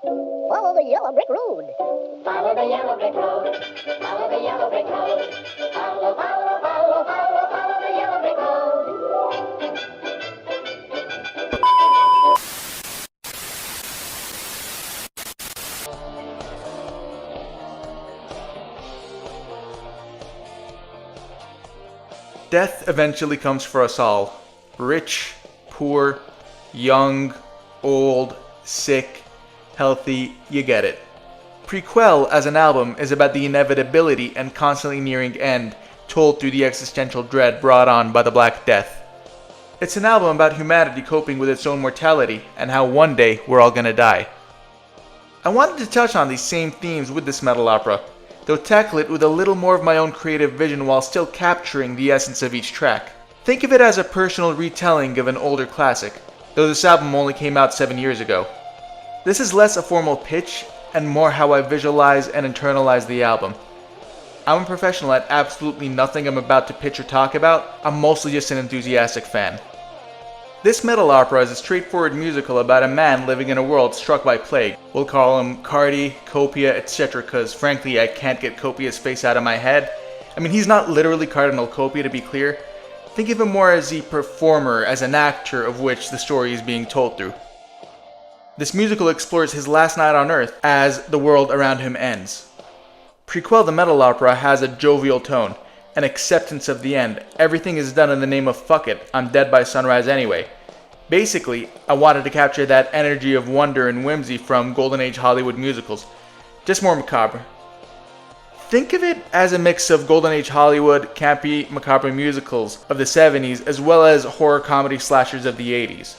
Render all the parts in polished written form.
Follow the yellow brick road. Follow the yellow brick road. Follow the yellow brick road. Follow, follow, follow, follow, follow the yellow brick road. Death eventually comes for us all. Rich, poor, young, old, sick, healthy, you get it. Prequelle as an album is about the inevitability and constantly nearing end, told through the existential dread brought on by the Black Death. It's an album about humanity coping with its own mortality and how one day we're all gonna die. I wanted to touch on these same themes with this metal opera, though tackle it with a little more of my own creative vision while still capturing the essence of each track. Think of it as a personal retelling of an older classic, though this album only came out 7 years ago. This is less a formal pitch and more how I visualize and internalize the album. I'm a professional at absolutely nothing I'm about to pitch or talk about. I'm mostly just an enthusiastic fan. This metal opera is a straightforward musical about a man living in a world struck by plague. We'll call him Cardi, Copia, etc. cause frankly I can't get Copia's face out of my head. I mean, he's not literally Cardinal Copia, to be clear. Think of him more as a performer, as an actor of which the story is being told through. This musical explores his last night on Earth as the world around him ends. Prequelle the metal opera has a jovial tone, an acceptance of the end. Everything is done in the name of fuck it, I'm dead by sunrise anyway. Basically, I wanted to capture that energy of wonder and whimsy from Golden Age Hollywood musicals, just more macabre. Think of it as a mix of Golden Age Hollywood, campy, macabre musicals of the 70s as well as horror comedy slashers of the 80s.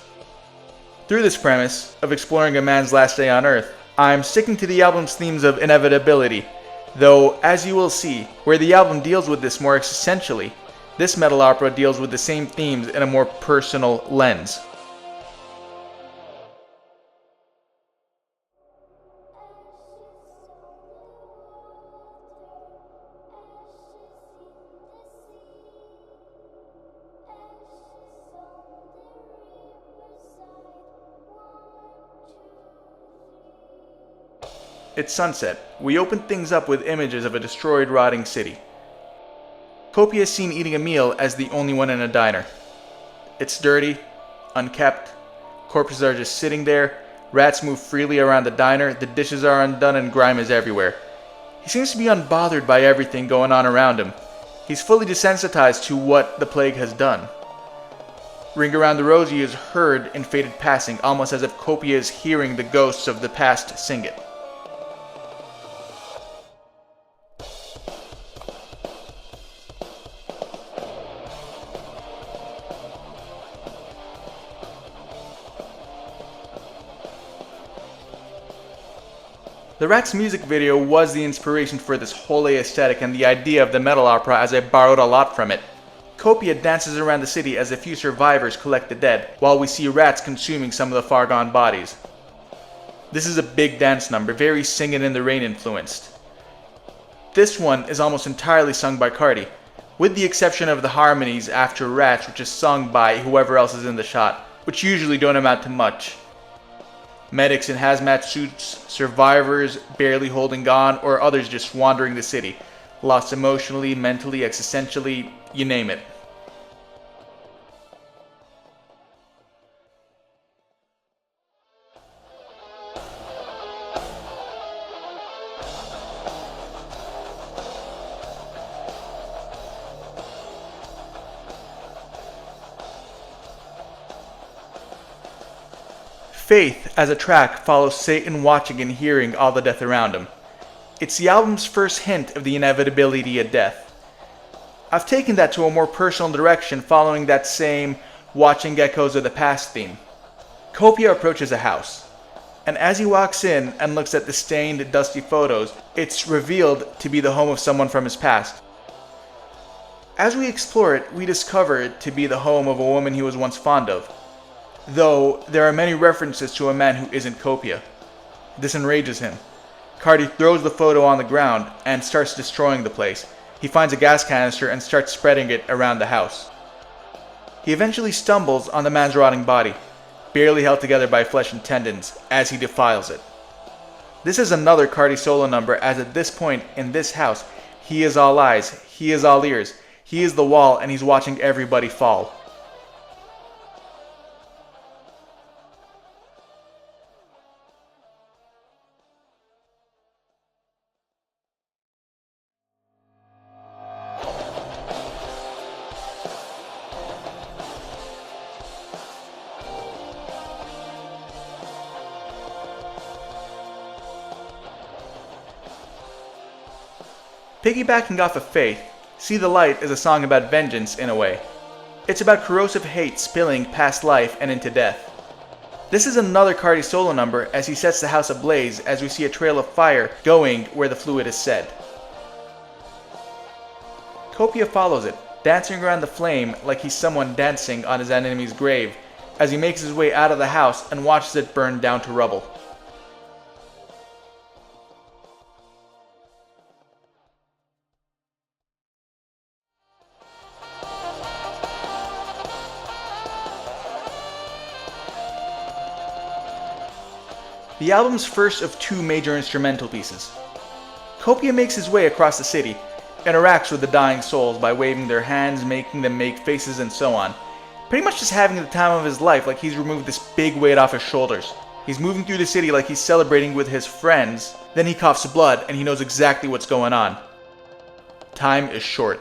Through this premise of exploring a man's last day on Earth, I'm sticking to the album's themes of inevitability, though as you will see, where the album deals with this more existentially, this metal opera deals with the same themes in a more personal lens. It's sunset. We open things up with images of a destroyed, rotting city. Copia is seen eating a meal as the only one in a diner. It's dirty, unkept, corpses are just sitting there, rats move freely around the diner, the dishes are undone and grime is everywhere. He seems to be unbothered by everything going on around him. He's fully desensitized to what the plague has done. Ring Around the Rosie is heard in faded passing, almost as if Copia is hearing the ghosts of the past sing it. The Rats music video was the inspiration for this whole aesthetic and the idea of the metal opera, as I borrowed a lot from it. Copia dances around the city as a few survivors collect the dead, while we see rats consuming some of the far gone bodies. This is a big dance number, very Singin' in the Rain influenced. This one is almost entirely sung by Cardi, with the exception of the harmonies after Rats, which is sung by whoever else is in the shot, which usually don't amount to much. Medics in hazmat suits, survivors barely holding on, or others just wandering the city, lost emotionally, mentally, existentially, you name it. Faith, as a track, follows Satan watching and hearing all the death around him. It's the album's first hint of the inevitability of death. I've taken that to a more personal direction following that same watching echoes of the past theme. Copia approaches a house, and as he walks in and looks at the stained, dusty photos, it's revealed to be the home of someone from his past. As we explore it, we discover it to be the home of a woman he was once fond of, though there are many references to a man who isn't Copia. This enrages him. Cardi throws the photo on the ground and starts destroying the place. He finds a gas canister and starts spreading it around the house. He eventually stumbles on the man's rotting body, barely held together by flesh and tendons, as he defiles it. This is another Cardi solo number, as at this point in this house, he is all eyes, he is all ears, he is the wall, and he's watching everybody fall. Piggybacking off of Faith, See the Light is a song about vengeance in a way. It's about corrosive hate spilling past life and into death. This is another Cardi solo number as he sets the house ablaze as we see a trail of fire going where the fluid is set. Copia follows it, dancing around the flame like he's someone dancing on his enemy's grave as he makes his way out of the house and watches it burn down to rubble. The album's first of two major instrumental pieces. Copia makes his way across the city, interacts with the dying souls by waving their hands, making them make faces, and so on. Pretty much just having the time of his life, like he's removed this big weight off his shoulders. He's moving through the city like he's celebrating with his friends, then he coughs blood and he knows exactly what's going on. Time is short.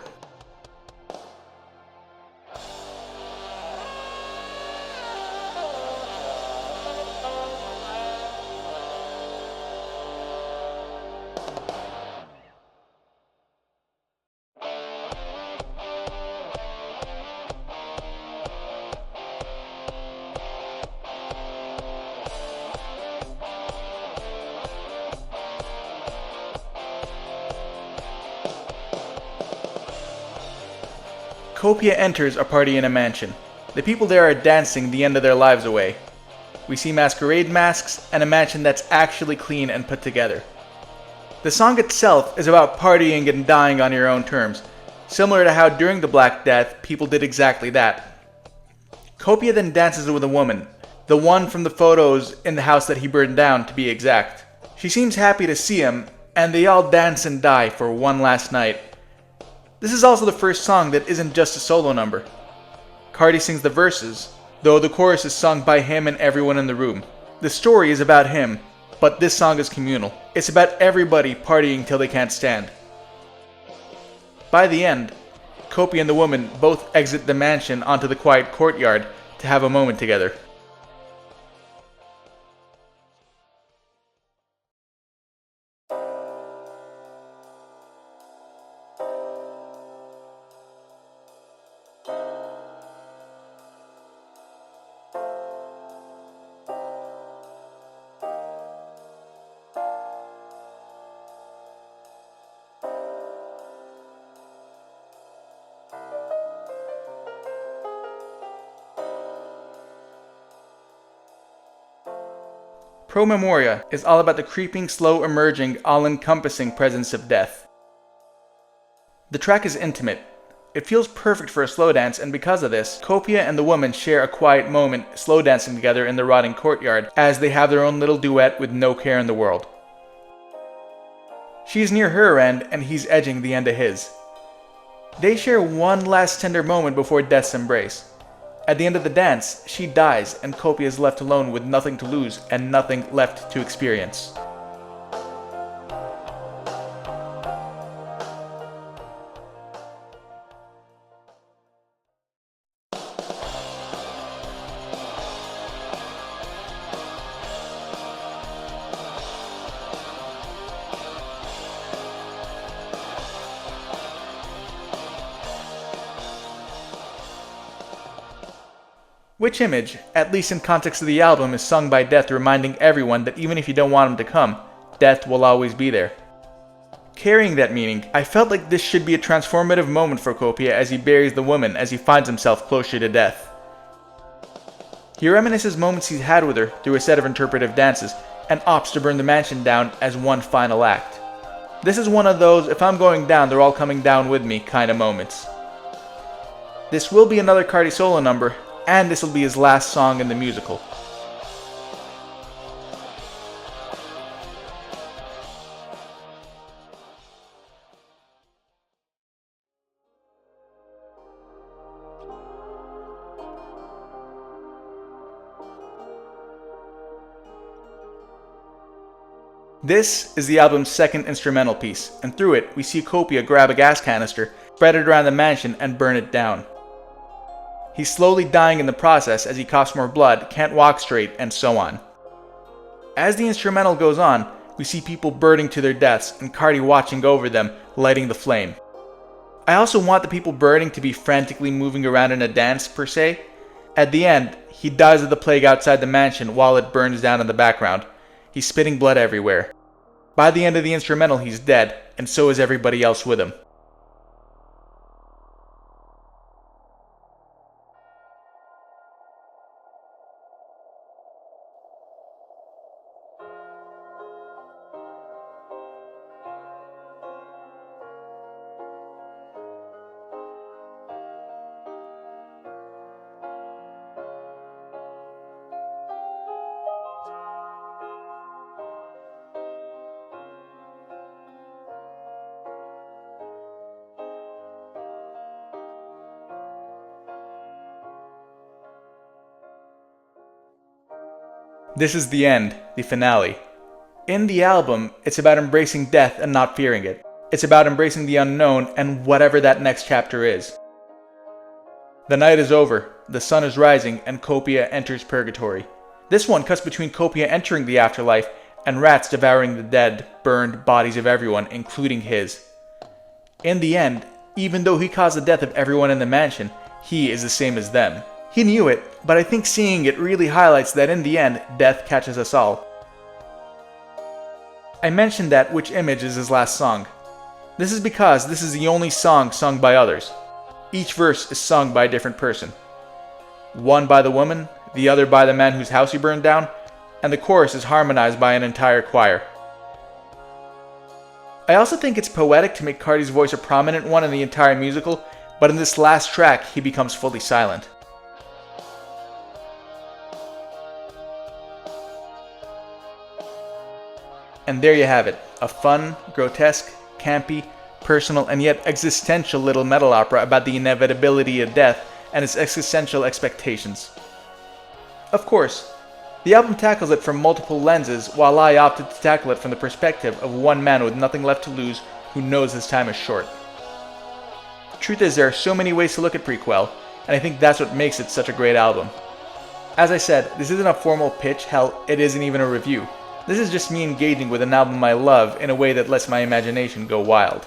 Copia enters a party in a mansion. The people there are dancing the end of their lives away. We see masquerade masks and a mansion that's actually clean and put together. The song itself is about partying and dying on your own terms, similar to how during the Black Death people did exactly that. Copia then dances with a woman, the one from the photos in the house that he burned down to be exact. She seems happy to see him, and they all dance and die for one last night. This is also the first song that isn't just a solo number. Cardi sings the verses, though the chorus is sung by him and everyone in the room. The story is about him, but this song is communal. It's about everybody partying till they can't stand. By the end, Copia and the woman both exit the mansion onto the quiet courtyard to have a moment together. Pro Memoria is all about the creeping, slow emerging, all-encompassing presence of death. The track is intimate. It feels perfect for a slow dance, and because of this, Copia and the woman share a quiet moment slow dancing together in the rotting courtyard as they have their own little duet with no care in the world. She's near her end and he's edging the end of his. They share one last tender moment before death's embrace. At the end of the dance, she dies and Copia is left alone with nothing to lose and nothing left to experience. Which image, at least in context of the album, is sung by Death, reminding everyone that even if you don't want him to come, Death will always be there. Carrying that meaning, I felt like this should be a transformative moment for Copia as he buries the woman as he finds himself closer to death. He reminisces moments he's had with her through a set of interpretive dances, and opts to burn the mansion down as one final act. This is one of those, if I'm going down, they're all coming down with me kind of moments. This will be another Cardi solo number, and this will be his last song in the musical. This is the album's second instrumental piece, and through it we see Copia grab a gas canister, spread it around the mansion, and burn it down. He's slowly dying in the process as he coughs more blood, can't walk straight, and so on. As the instrumental goes on, we see people burning to their deaths and Cardi watching over them, lighting the flame. I also want the people burning to be frantically moving around in a dance, per se. At the end, he dies of the plague outside the mansion while it burns down in the background. He's spitting blood everywhere. By the end of the instrumental, he's dead, and so is everybody else with him. This is the end, the finale. In the album, it's about embracing death and not fearing it. It's about embracing the unknown and whatever that next chapter is. The night is over, the sun is rising, and Copia enters purgatory. This one cuts between Copia entering the afterlife and rats devouring the dead, burned bodies of everyone, including his. In the end, even though he caused the death of everyone in the mansion, he is the same as them. He knew it, but I think seeing it really highlights that in the end, death catches us all. I mentioned that Which Image is his last song. This is because this is the only song sung by others. Each verse is sung by a different person. One by the woman, the other by the man whose house he burned down, and the chorus is harmonized by an entire choir. I also think it's poetic to make Cardi's voice a prominent one in the entire musical, but in this last track he becomes fully silent. And there you have it, a fun, grotesque, campy, personal, and yet existential little metal opera about the inevitability of death and its existential expectations. Of course, the album tackles it from multiple lenses, while I opted to tackle it from the perspective of one man with nothing left to lose who knows his time is short. The truth is, there are so many ways to look at Prequelle, and I think that's what makes it such a great album. As I said, this isn't a formal pitch, hell, it isn't even a review. This is just me engaging with an album I love in a way that lets my imagination go wild.